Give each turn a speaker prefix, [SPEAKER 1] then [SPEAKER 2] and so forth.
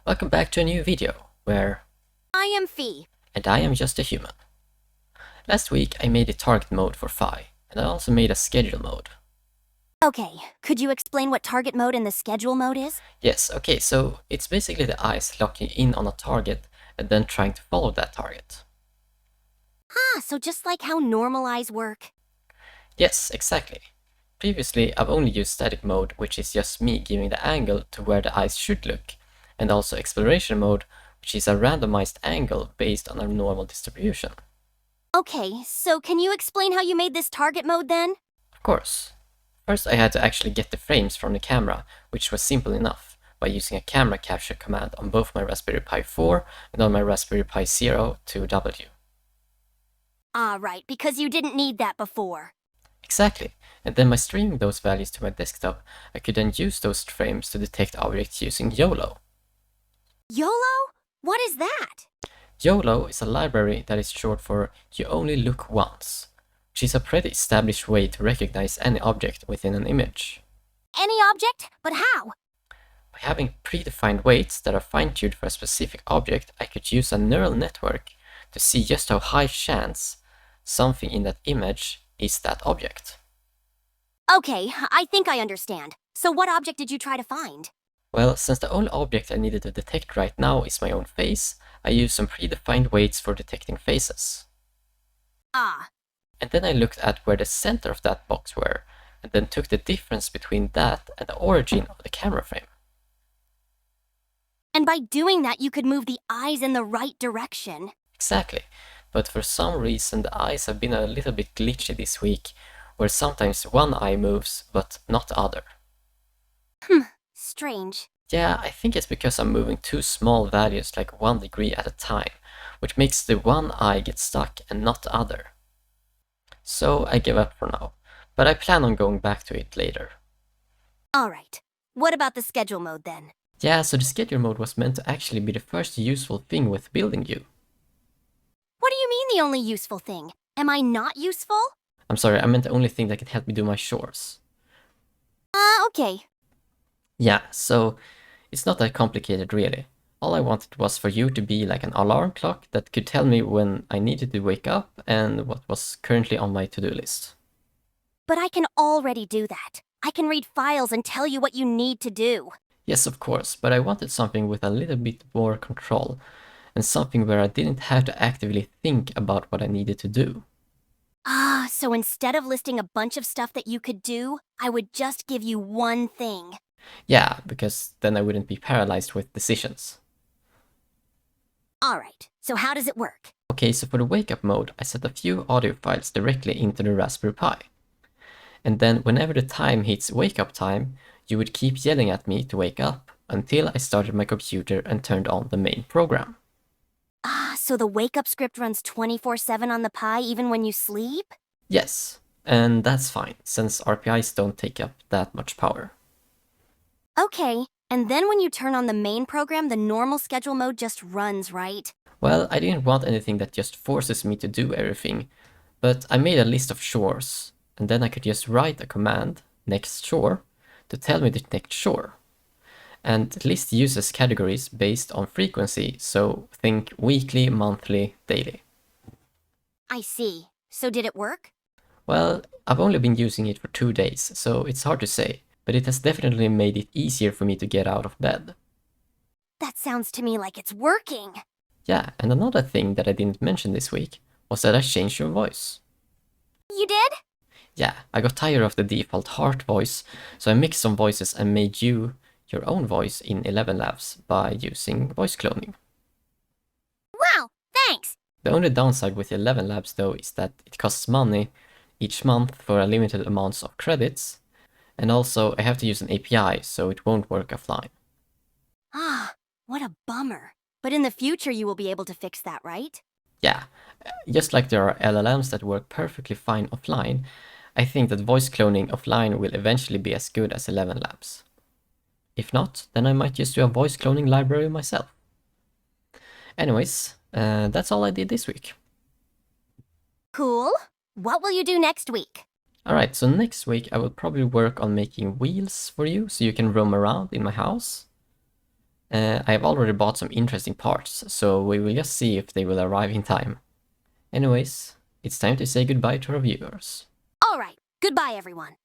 [SPEAKER 1] Welcome back to a new video, where
[SPEAKER 2] I am Fee.
[SPEAKER 1] and I am just a human. Last week I made a target mode for Phi, and I also made a schedule mode.
[SPEAKER 2] Okay, could you explain what target mode and the schedule mode is?
[SPEAKER 1] Yes, okay, so it's basically the eyes locking in on a target and then trying to follow that target.
[SPEAKER 2] So just like how normal eyes work.
[SPEAKER 1] Yes, exactly. Previously I've only used static mode, which is just me giving the angle to where the eyes should look, and also exploration mode, which is a randomized angle based on a normal distribution.
[SPEAKER 2] Okay, so can you explain how you made this target mode then?
[SPEAKER 1] Of course. First I had to actually get the frames from the camera, which was simple enough, by using a camera capture command on both my Raspberry Pi 4 and on my Raspberry Pi Zero 2W.
[SPEAKER 2] Right, because you didn't need that before.
[SPEAKER 1] Exactly, and then by streaming those values to my desktop, I could then use those frames to detect objects using YOLO.
[SPEAKER 2] YOLO? What is that?
[SPEAKER 1] YOLO is a library that is short for You Only Look Once, which is a pretty established way to recognize any object within an image.
[SPEAKER 2] Any object? But how?
[SPEAKER 1] By having predefined weights that are fine-tuned for a specific object, I could use a neural network to see just how high chance something in that image is that object.
[SPEAKER 2] Okay, I think I understand. So what object did you try to find?
[SPEAKER 1] Well, since the only object I needed to detect right now is my own face, I used some predefined weights for detecting faces. And then I looked at where the center of that box were, and then took the difference between that and the origin of the camera frame.
[SPEAKER 2] And by doing that, you could move the eyes in the right direction.
[SPEAKER 1] Exactly, but for some reason the eyes have been a little bit glitchy this week, where sometimes one eye moves, but not the other.
[SPEAKER 2] Strange.
[SPEAKER 1] Yeah, I think it's because I'm moving two small values like 1 degree at a time, which makes the one eye get stuck and not the other. So I give up for now, but I plan on going back to it later.
[SPEAKER 2] Alright, what about the schedule mode then?
[SPEAKER 1] Yeah, so the schedule mode was meant to actually be the first useful thing with building you.
[SPEAKER 2] What do you mean the only useful thing? Am I not useful?
[SPEAKER 1] I'm sorry, I meant the only thing that can help me do my chores.
[SPEAKER 2] Okay.
[SPEAKER 1] Yeah, so it's not that complicated really. All I wanted was for you to be like an alarm clock that could tell me when I needed to wake up and what was currently on my to-do list.
[SPEAKER 2] But I can already do that. I can read files and tell you what you need to do.
[SPEAKER 1] Yes, of course, but I wanted something with a little bit more control, and something where I didn't have to actively think about what I needed to do.
[SPEAKER 2] So instead of listing a bunch of stuff that you could do, I would just give you one thing.
[SPEAKER 1] Yeah, because then I wouldn't be paralyzed with decisions.
[SPEAKER 2] Alright, so how does it work?
[SPEAKER 1] Okay, so for the wake up mode, I set a few audio files directly into the Raspberry Pi. And then whenever the time hits wake up time, you would keep yelling at me to wake up until I started my computer and turned on the main program.
[SPEAKER 2] So the wake-up script runs 24/7 on the Pi even when you sleep?
[SPEAKER 1] Yes, and that's fine, since RPIs don't take up that much power.
[SPEAKER 2] Okay, and then when you turn on the main program, the normal schedule mode just runs, right?
[SPEAKER 1] Well, I didn't want anything that just forces me to do everything, but I made a list of chores, and then I could just write a command, next chore, to tell me the next chore. And the list uses categories based on frequency, so think weekly, monthly, daily.
[SPEAKER 2] I see. So did it work?
[SPEAKER 1] Well, I've only been using it for 2 days, so it's hard to say, but it has definitely made it easier for me to get out of bed.
[SPEAKER 2] That sounds to me like it's working.
[SPEAKER 1] Yeah, and another thing that I didn't mention this week was that I changed your voice.
[SPEAKER 2] You did?
[SPEAKER 1] Yeah, I got tired of the default heart voice, so I mixed some voices and made you your own voice in Elevenlabs by using voice cloning.
[SPEAKER 2] Wow, thanks!
[SPEAKER 1] The only downside with Elevenlabs though is that it costs money each month for a limited amounts of credits, and also I have to use an API, so it won't work offline.
[SPEAKER 2] What a bummer. But in the future you will be able to fix that, right?
[SPEAKER 1] Yeah, just like there are LLMs that work perfectly fine offline, I think that voice cloning offline will eventually be as good as Elevenlabs. If not, then I might just do a voice cloning library myself. Anyways, that's all I did this week.
[SPEAKER 2] Cool. What will you do next week?
[SPEAKER 1] Alright, so next week I will probably work on making wheels for you so you can roam around in my house. I have already bought some interesting parts, so we will just see if they will arrive in time. Anyways, it's time to say goodbye to our viewers.
[SPEAKER 2] All right, goodbye, everyone.